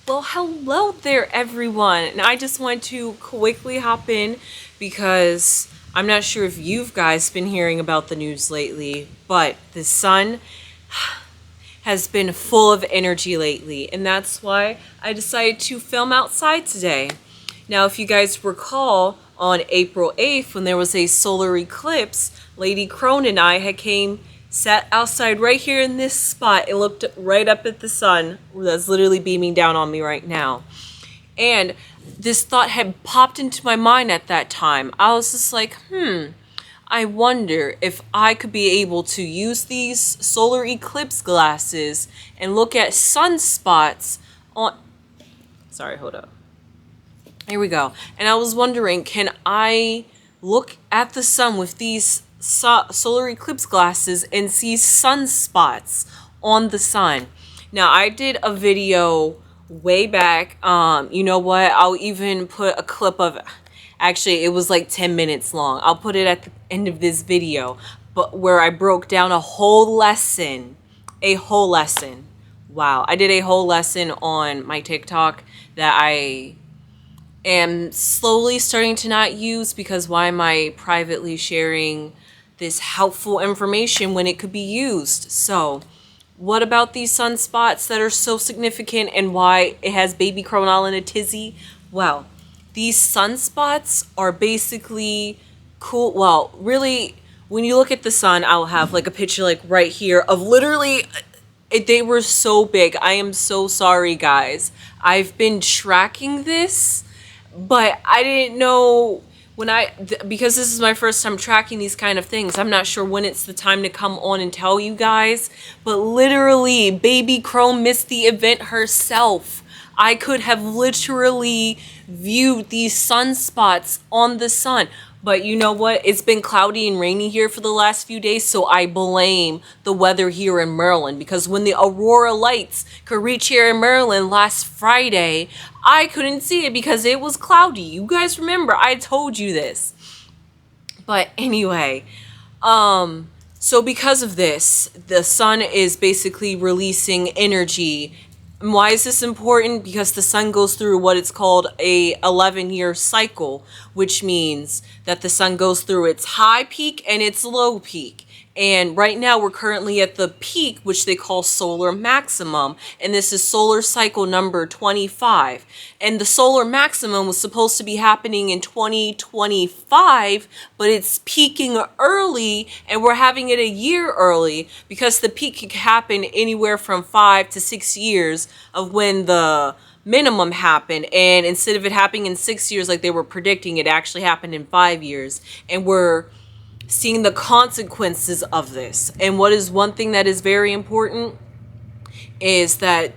Well, hello there, everyone. And I just want to quickly hop in because I'm not sure if you guys been hearing about the news lately, but the sun has been full of energy lately, and that's why I decided to film outside today. Now, if you guys recall, on April 8th, when there was a solar eclipse, Lady Crone and I sat outside right here in this spot and looked right up at the sun that's literally beaming down on me right now. And this thought had popped into my mind at that time. I was just like, I wonder if I could be able to use these solar eclipse glasses and look at sunspots on... Sorry, hold up. Here we go. And I was wondering, can I look at the sun with these solar eclipse glasses and see sunspots on the sun? Now, I did a video way back. You know what? I'll even put a clip of... Actually, it was like 10 minutes long. I'll put it at the end of this video, but where I broke down a whole lesson. Wow. I did a whole lesson on my TikTok that I am slowly starting to not use, because why am I privately sharing this helpful information when it could be used? So what about these sunspots that are so significant and why it has baby Crone all in a tizzy? Well, these sunspots are basically cool. Well, really, when you look at the sun, I'll have like a picture like right here of literally... They were so big. I am so sorry, guys. I've been tracking this, but I didn't know because this is my first time tracking these kind of things. I'm not sure when it's the time to come on and tell you guys, but literally, baby Crone missed the event herself. I could have literally viewed these sunspots on the sun. But you know what? It's been cloudy and rainy here for the last few days, so I blame the weather here in Maryland. Because when the aurora lights could reach here in Maryland last Friday, I couldn't see it because it was cloudy. You guys remember, I told you this. But anyway, so because of this, the sun is basically releasing energy. And why is this important? Because the sun goes through what it's called a 11-year cycle, which means that the sun goes through its high peak and its low peak. And right now we're currently at the peak, which they call solar maximum. And this is solar cycle number 25. And the solar maximum was supposed to be happening in 2025, but it's peaking early and we're having it a year early because the peak could happen anywhere from 5 to 6 years of when the minimum happened. And instead of it happening in 6 years like they were predicting, it actually happened in 5 years. And we're seeing the consequences of this. And what is one thing that is very important is that,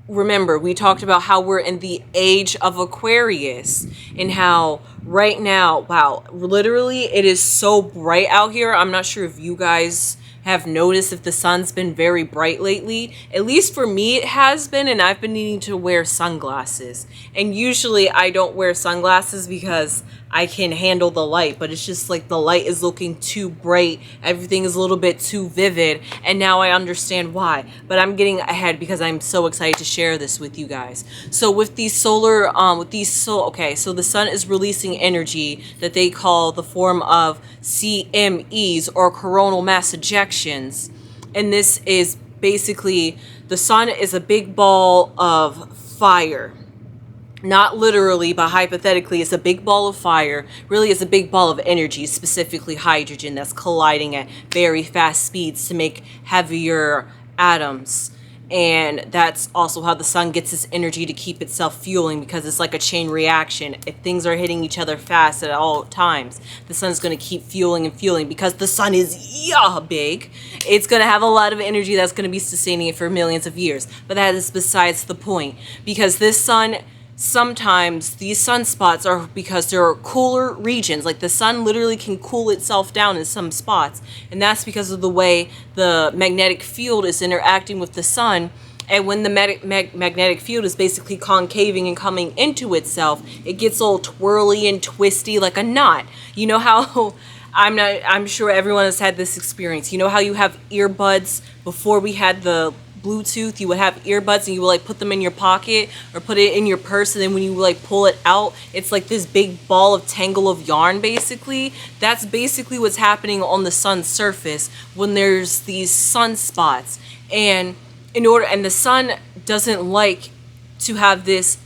remember, we talked about how we're in the Age of Aquarius and how right now, wow, literally it is so bright out here. I'm not sure if you guys have noticed if the sun's been very bright lately. At least for me it has been, and I've been needing to wear sunglasses. And usually I don't wear sunglasses because I can handle the light, but it's just like the light is looking too bright. Everything is a little bit too vivid, and now I understand why. But I'm getting ahead because I'm so excited to share this with you guys. So with these so the sun is releasing energy that they call the form of CMEs, or coronal mass ejections. And this is basically, the sun is a big ball of fire. Not literally, but hypothetically, it's a big ball of fire. Really, it's a big ball of energy, specifically hydrogen, that's colliding at very fast speeds to make heavier atoms. And that's also how the sun gets its energy to keep itself fueling, because it's like a chain reaction. If things are hitting each other fast at all times, the sun's going to keep fueling and fueling. Because the sun is big, it's going to have a lot of energy that's going to be sustaining it for millions of years. But that is besides the point, because this sun... Sometimes these sunspots are because there are cooler regions, like the sun literally can cool itself down in some spots, and that's because of the way the magnetic field is interacting with the sun. And when the magnetic field is basically concaving and coming into itself, it gets all twirly and twisty like a knot. You know how I'm sure everyone has had this experience. You know how you have earbuds before we had the Bluetooth, you would have earbuds and you would like put them in your pocket or put it in your purse, and then when you like pull it out, it's like this big ball of tangle of yarn basically. That's basically what's happening on the sun's surface when there's these sunspots. And the sun doesn't like to have this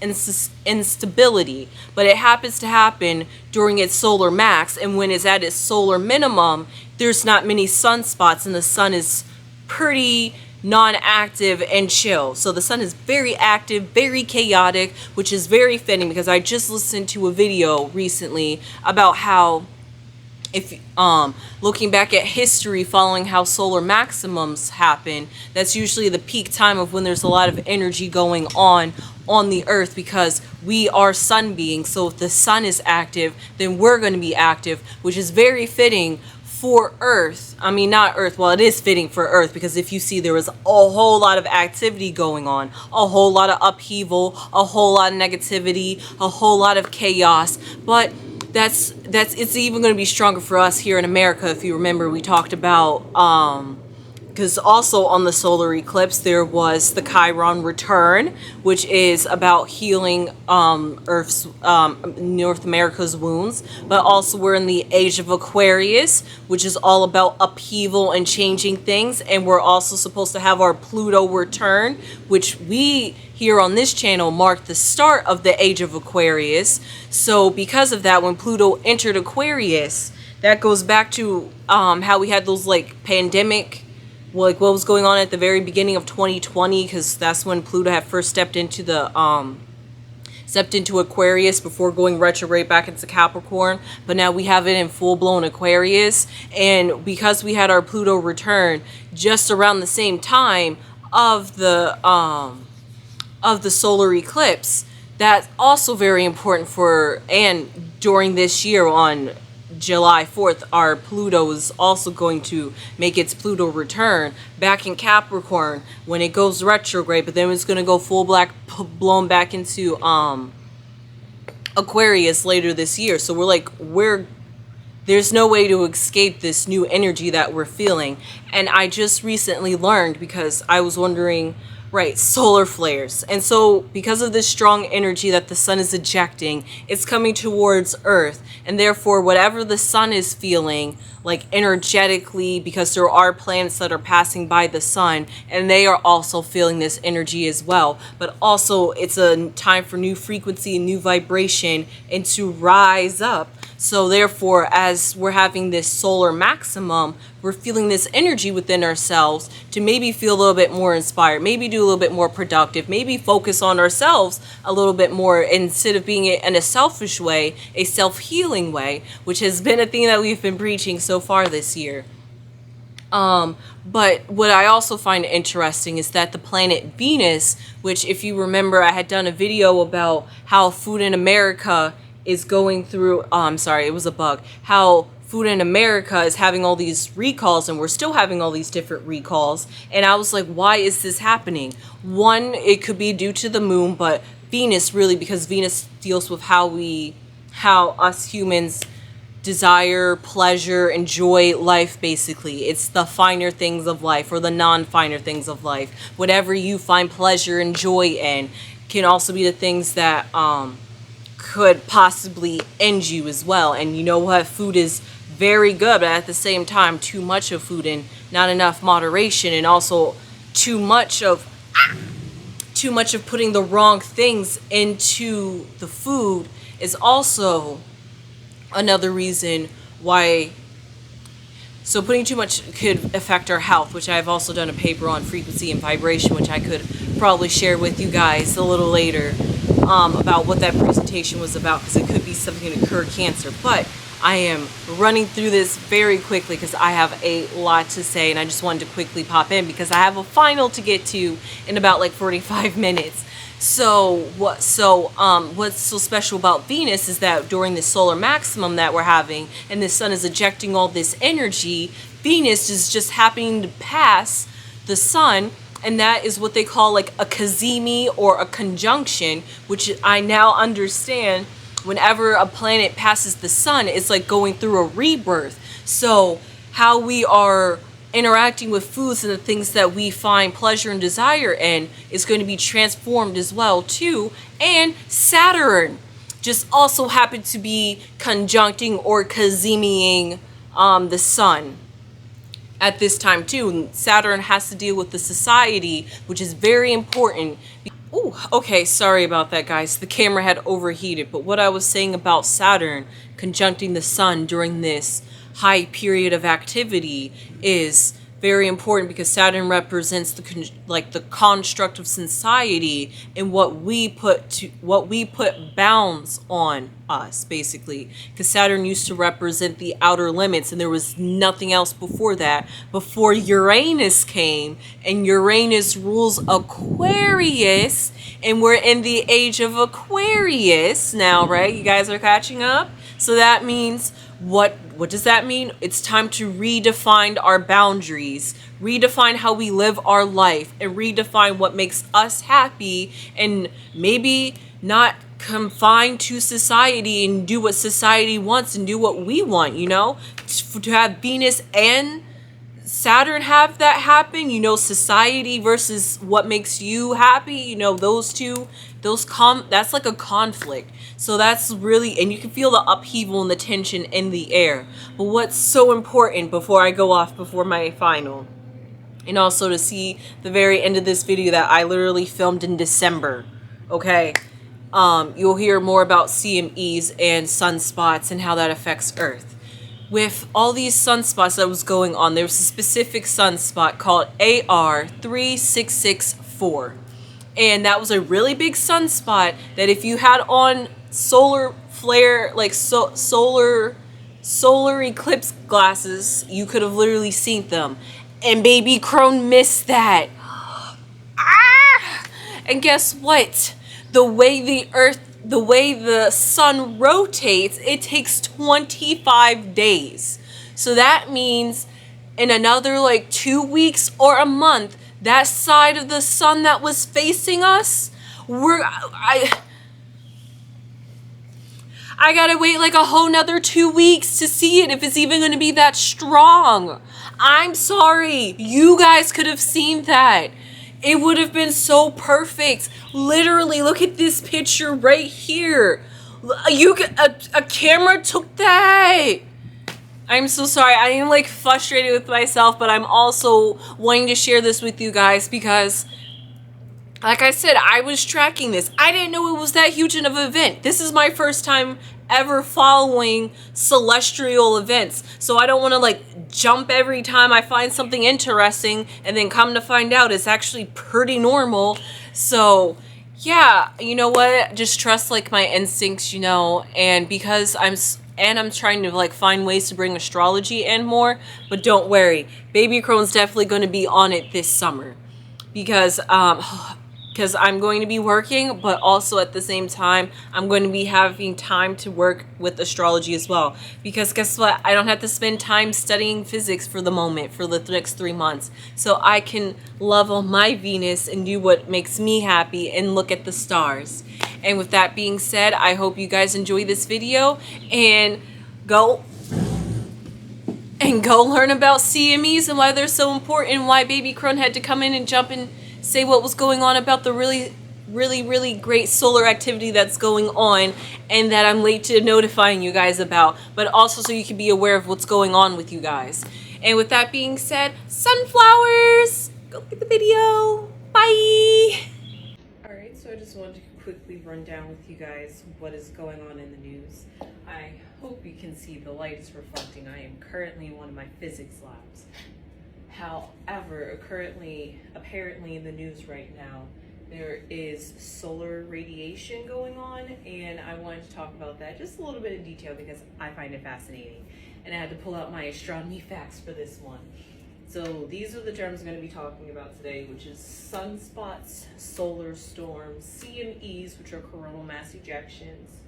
instability, but it happens to happen during its solar max, and when it's at its solar minimum, there's not many sunspots and the sun is pretty non-active and chill. So the sun is very active, very chaotic, which is very fitting because I just listened to a video recently about how if looking back at history, following how solar maximums happen, that's usually the peak time of when there's a lot of energy going on the earth, because we are sun beings. So if the sun is active, then we're going to be active, which is very fitting for earth. I mean, not earth, well, it is fitting for earth, because if you see, there was a whole lot of activity going on, a whole lot of upheaval, a whole lot of negativity, a whole lot of chaos. But that's it's even going to be stronger for us here in America. If you remember, we talked about because also on the solar eclipse there was the Chiron return, which is about healing Earth's North America's wounds. But also we're in the Age of Aquarius, which is all about upheaval and changing things. And we're also supposed to have our Pluto return, which we here on this channel marked the start of the Age of Aquarius. So because of that, when Pluto entered Aquarius, that goes back to how we had those like pandemic, like what was going on at the very beginning of 2020, because that's when Pluto had first stepped into Aquarius before going retrograde back into Capricorn. But now we have it in full-blown Aquarius, and because we had our Pluto return just around the same time of the solar eclipse, that's also very important for, and during this year on July 4th, our Pluto is also going to make its Pluto return back in Capricorn when it goes retrograde, but then it's going to go blown back into Aquarius later this year. So there's no way to escape this new energy that we're feeling. And I just recently learned, because I was wondering, right, solar flares. And so because of this strong energy that the sun is ejecting, it's coming towards Earth. And therefore, whatever the sun is feeling, like energetically, because there are planets that are passing by the sun, and they are also feeling this energy as well. But also, it's a time for new frequency and new vibration, and to rise up. So therefore, as we're having this solar maximum, we're feeling this energy within ourselves to maybe feel a little bit more inspired, maybe do a little bit more productive, maybe focus on ourselves a little bit more instead of being in a selfish way, a self-healing way, which has been a thing that we've been preaching so far this year. But what I also find interesting is that the planet Venus, which if you remember, I had done a video about how Food in America is going through, it was a bug, how Food in America is having all these recalls, and we're still having all these different recalls. And I was like, why is this happening? One, it could be due to the moon, but Venus really, because Venus deals with how us humans desire, pleasure, enjoy life basically. It's the finer things of life, or the non-finer things of life. Whatever you find pleasure and joy in can also be the things that could possibly end you as well. And you know what? Food is very good, but at the same time, too much of food and not enough moderation, and also too much of putting the wrong things into the food is also another reason why. So putting too much could affect our health, which I've also done a paper on frequency and vibration, which I could probably share with you guys a little later, about what that presentation was about, because it could be something to cure cancer. But I am running through this very quickly because I have a lot to say, and I just wanted to quickly pop in because I have a final to get to in about like 45 minutes. So what's so special about Venus is that during the solar maximum that we're having, and the sun is ejecting all this energy, Venus is just happening to pass the sun, and that is what they call like a cazimi or a conjunction, which I now understand. Whenever a planet passes the sun, it's like going through a rebirth. So how we are interacting with foods and the things that we find pleasure and desire in is going to be transformed as well too. And Saturn just also happened to be conjuncting or kazemiing the sun at this time too. And Saturn has to deal with the society, which is very important. Oh, okay, sorry about that, guys. The camera had overheated. But what I was saying about Saturn conjuncting the sun during this high period of activity is very important, because Saturn represents the construct of society and what we put bounds on us, basically, because Saturn used to represent the outer limits, and there was nothing else before that, before Uranus came, and Uranus rules Aquarius, and we're in the age of Aquarius now, right? You guys are catching up? So that means what does that mean? It's time to redefine our boundaries, redefine how we live our life, and redefine what makes us happy, and maybe not confined to society and do what society wants and do what we want, you know? To have Venus and Saturn have that happen, you know, society versus what makes you happy, you know, that's like a conflict. So that's really, and you can feel the upheaval and the tension in the air. But what's so important before I go off, before my final, and also to see the very end of this video that I literally filmed in December, okay? You'll hear more about CMEs and sunspots and how that affects Earth. With all these sunspots that was going on, there was a specific sunspot called AR 3664. And that was a really big sunspot that if you had on solar flare, like solar eclipse glasses, you could have literally seen them. And baby Crone missed that. Ah! And guess what? The way the sun rotates, it takes 25 days. So that means in another like 2 weeks or a month, that side of the sun that was facing us, I gotta wait like a whole nother 2 weeks to see it, if it's even gonna be that strong. I'm sorry, you guys could have seen that. It would have been so perfect. Literally, look at this picture right here. A camera took that. I'm so sorry. I am like frustrated with myself, but I'm also wanting to share this with you guys because, like I said, I was tracking this. I didn't know it was that huge of an event. This is my first time ever following celestial events. So I don't want to like jump every time I find something interesting and then come to find out it's actually pretty normal. So yeah, you know what? Just trust like my instincts, you know, and because I'm trying to like find ways to bring astrology in more, but don't worry. Baby Crone's definitely going to be on it this summer because I'm going to be working, but also at the same time, I'm going to be having time to work with astrology as well. Because guess what? I don't have to spend time studying physics for the moment, for the next 3 months. So I can love on my Venus and do what makes me happy and look at the stars. And with that being said, I hope you guys enjoy this video and go learn about CMEs and why they're so important and why Baby Crone had to come in and jump and say what was going on about the really great solar activity that's going on and that I'm late to notifying you guys about, but also so you can be aware of what's going on with you guys. And with that being said, sunflowers! Go look at the video. Bye! Alright, so I just wanted to quickly run down with you guys what is going on in the news. I hope you can see the light is reflecting. I am currently in one of my physics labs. However, apparently in the news right now, there is solar radiation going on, and I wanted to talk about that just a little bit in detail because I find it fascinating. And I had to pull out my astronomy facts for this one. So these are the terms I'm going to be talking about today, which is sunspots, solar storms, CMEs, which are coronal mass ejections,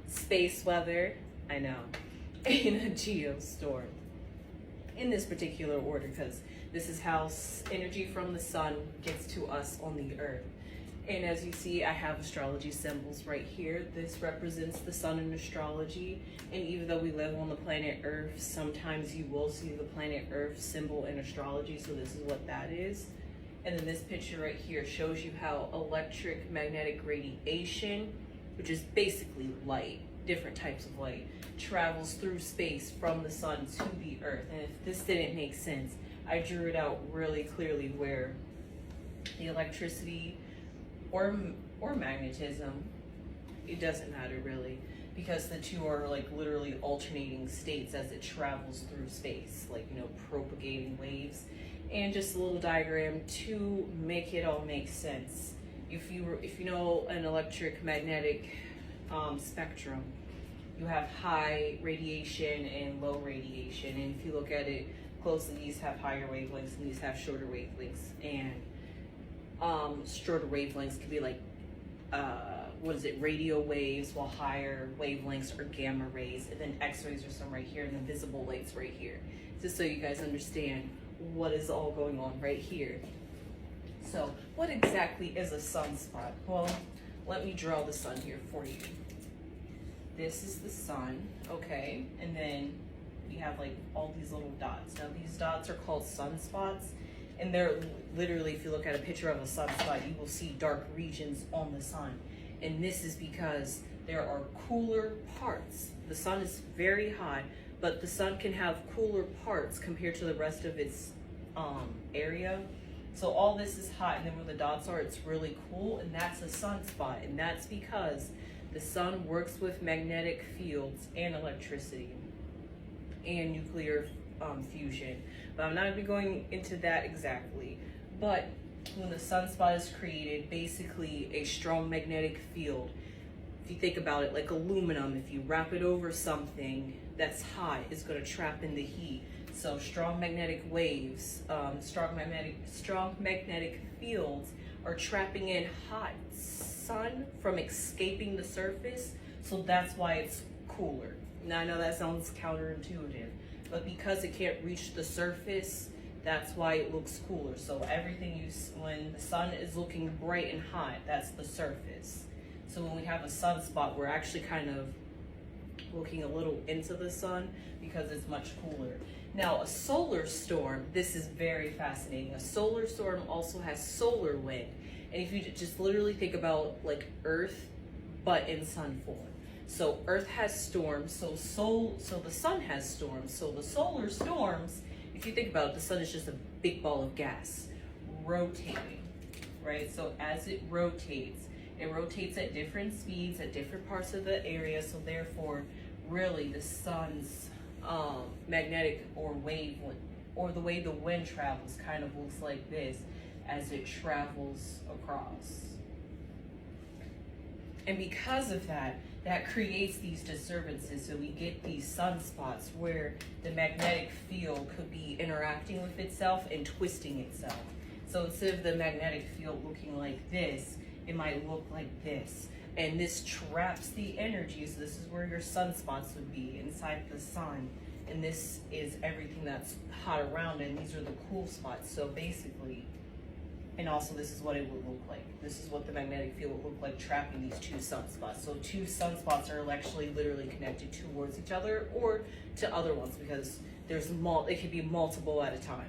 space weather, I know, and a geostorm. In this particular order, because this is how energy from the sun gets to us on the earth. And as you see, I have astrology symbols right here. This represents the sun in astrology. And even though we live on the planet Earth, sometimes you will see the planet Earth symbol in astrology. So this is what that is. And then this picture right here shows you how electric magnetic radiation, which is basically light, different types of light, travels through space from the sun to the Earth. And if this didn't make sense, I drew it out really clearly where the electricity or magnetism, it doesn't matter really, because the two are like literally alternating states as it travels through space, like, you know, propagating waves. And just a little diagram to make it all make sense. If you know an electric magnetic spectrum, you have high radiation and low radiation. And if you look at it closely, these have higher wavelengths and these have shorter wavelengths. And shorter wavelengths could be like radio waves, while higher wavelengths are gamma rays, and then X-rays are some right here, and then visible lights right here. Just so you guys understand what is all going on right here. So what exactly is a sunspot? Well, let me draw the sun here for you. This is the sun, okay? And then we have like all these little dots. Now these dots are called sunspots, and they're literally, if you look at a picture of a sunspot, you will see dark regions on the sun. And this is because there are cooler parts. The sun is very hot, but the sun can have cooler parts compared to the rest of its area. So all this is hot, and then where the dots are, it's really cool, and that's a sunspot. And that's because the sun works with magnetic fields and electricity and nuclear fusion. But I'm not going to be going into that exactly. But when the sunspot is created, basically a strong magnetic field, if you think about it like aluminum, if you wrap it over something that's hot, it's going to trap in the heat. So strong magnetic waves, strong magnetic fields are trapping in hot sun from escaping the surface. So that's why it's cooler. Now I know that sounds counterintuitive, but because it can't reach the surface, that's why it looks cooler. So everything when the sun is looking bright and hot, that's the surface. So when we have a sunspot, we're actually kind of looking a little into the sun because it's much cooler. Now a solar storm, this is very fascinating. A solar storm also has solar wind. And if you just literally think about like Earth, but in sun form. So Earth has storms, so the sun has storms. So the solar storms, if you think about it, the sun is just a big ball of gas rotating, right? So as it rotates at different speeds at different parts of the area. So therefore, really the sun's magnetic or wavelength, or the way the wind travels, kind of looks like this as it travels across. And because of that, that creates these disturbances. So we get these sunspots where the magnetic field could be interacting with itself and twisting itself. So instead of the magnetic field looking like this, it might look like this. And this traps the energy. So this is where your sunspots would be, inside the sun. And this is everything that's hot around it, and these are the cool spots. So basically, and also this is what it would look like. This is what the magnetic field would look like, trapping these two sunspots. So two sunspots are actually literally connected towards each other or to other ones, because it could be multiple at a time.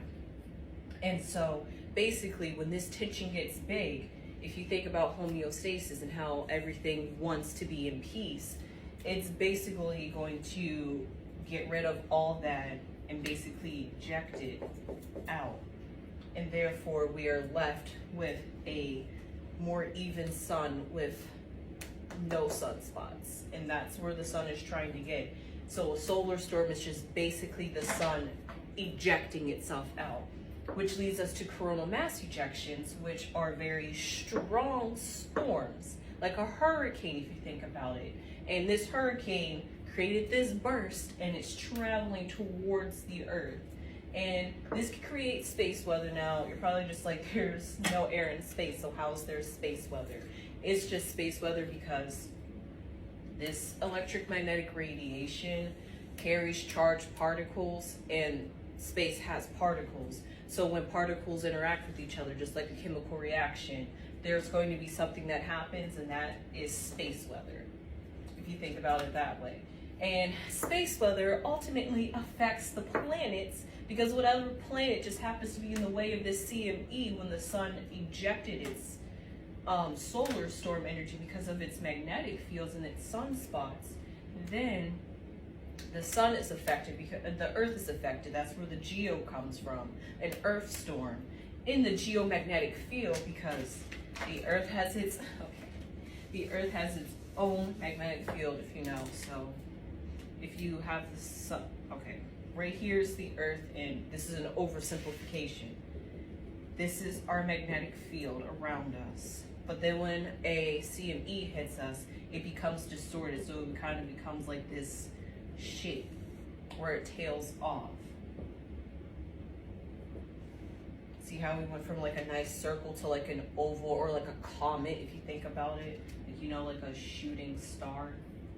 And so basically when this tension gets big, if you think about homeostasis and how everything wants to be in peace, it's basically going to get rid of all that and basically eject it out. And therefore we are left with a more even sun with no sunspots. And that's where the sun is trying to get. So a solar storm is just basically the sun ejecting itself out, which leads us to coronal mass ejections, which are very strong storms, like a hurricane if you think about it. And this hurricane created this burst, and it's traveling towards the Earth. And this could create space weather. Now, you're probably just like, there's no air in space, so how's there space weather? It's just space weather because this electromagnetic radiation carries charged particles, and space has particles. So when particles interact with each other, just like a chemical reaction, there's going to be something that happens, and that is space weather, if you think about it that way. And space weather ultimately affects the planets, because whatever planet just happens to be in the way of this CME when the sun ejected its solar storm energy because of its magnetic fields and its sunspots, then the sun is affected, because the earth is affected. That's where the geo comes from, an earth storm in the geomagnetic field, because the earth has its own magnetic field, if you know. So if you have the sun, right here's the earth, and this is an oversimplification. This is our magnetic field around us. But then when a CME hits us, it becomes distorted, so it kind of becomes like this shape where it tails off. See how we went from like a nice circle to like an oval, or like a comet, if you think about it, like, you know, like a shooting star.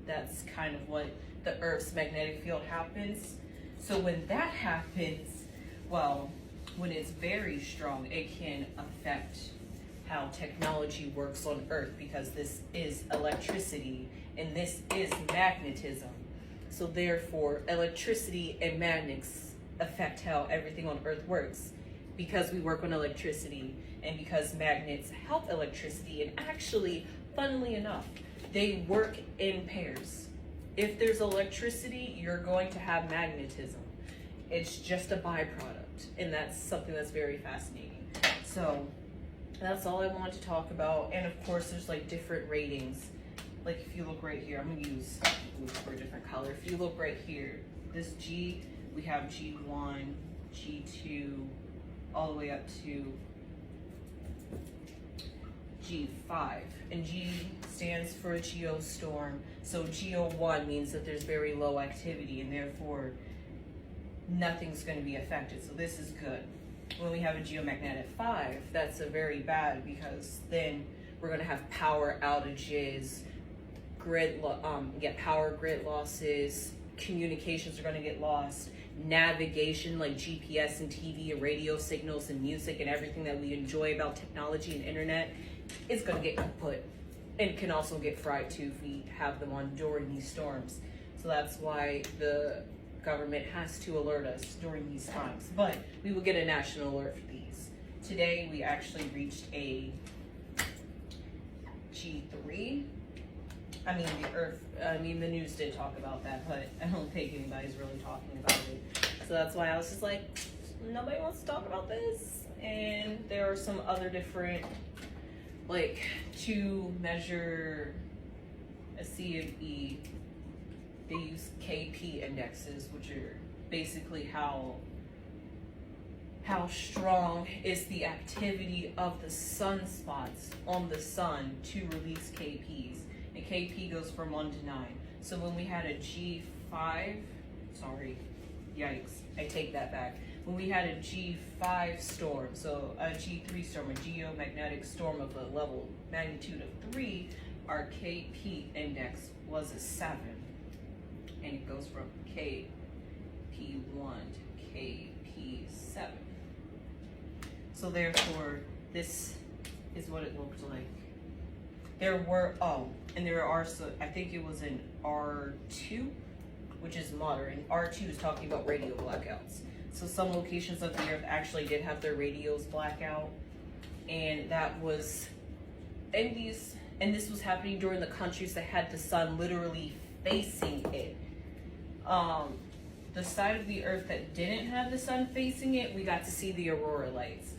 That's kind of what the Earth's magnetic field happens. So when that happens, well, when it's very strong, it can affect how technology works on Earth, because this is electricity and this is magnetism. So therefore, electricity and magnets affect how everything on Earth works, because we work on electricity and because magnets help electricity. And actually, funnily enough, they work in pairs. If there's electricity, you're going to have magnetism. It's just a byproduct, and that's something that's very fascinating. So that's all I wanted to talk about. And of course, there's like different ratings. Like if you look right here, I'm gonna use for a different color. If you look right here, this G, we have G1, G2, all the way up to G5. And G stands for geostorm. So Geo1 means that there's very low activity, and therefore nothing's going to be affected. So this is good. When we have a geomagnetic 5, that's a very bad, because then we're going to have power outages, power grid losses, communications are going to get lost, navigation like GPS and TV and radio signals and music and everything that we enjoy about technology and internet is going to get kaput, and can also get fried too if we have them on during these storms. So that's why the government has to alert us during these times. But we will get a national alert for these. Today we actually reached a G3. The news did talk about that, but I don't think anybody's really talking about it. So that's why I was just like, nobody wants to talk about this. And there are some other different, like, to measure a CME, they use KP indexes, which are basically how strong is the activity of the sunspots on the sun to release KPs. And KP goes from 1 to 9. So when we had a G5, sorry, yikes, I take that back. When we had a G5 storm, so a G3 storm, a geomagnetic storm of a level magnitude of 3, our KP index was a 7. And it goes from KP1 to KP7. So therefore, this is what it looked like. There were, so I think it was an R2, which is moderate. R2 is talking about radio blackouts. So some locations of the earth actually did have their radios blackout, and that was, and this was happening during the countries that had the sun literally facing it. The side of the earth that didn't have the sun facing it, we got to see the aurora lights.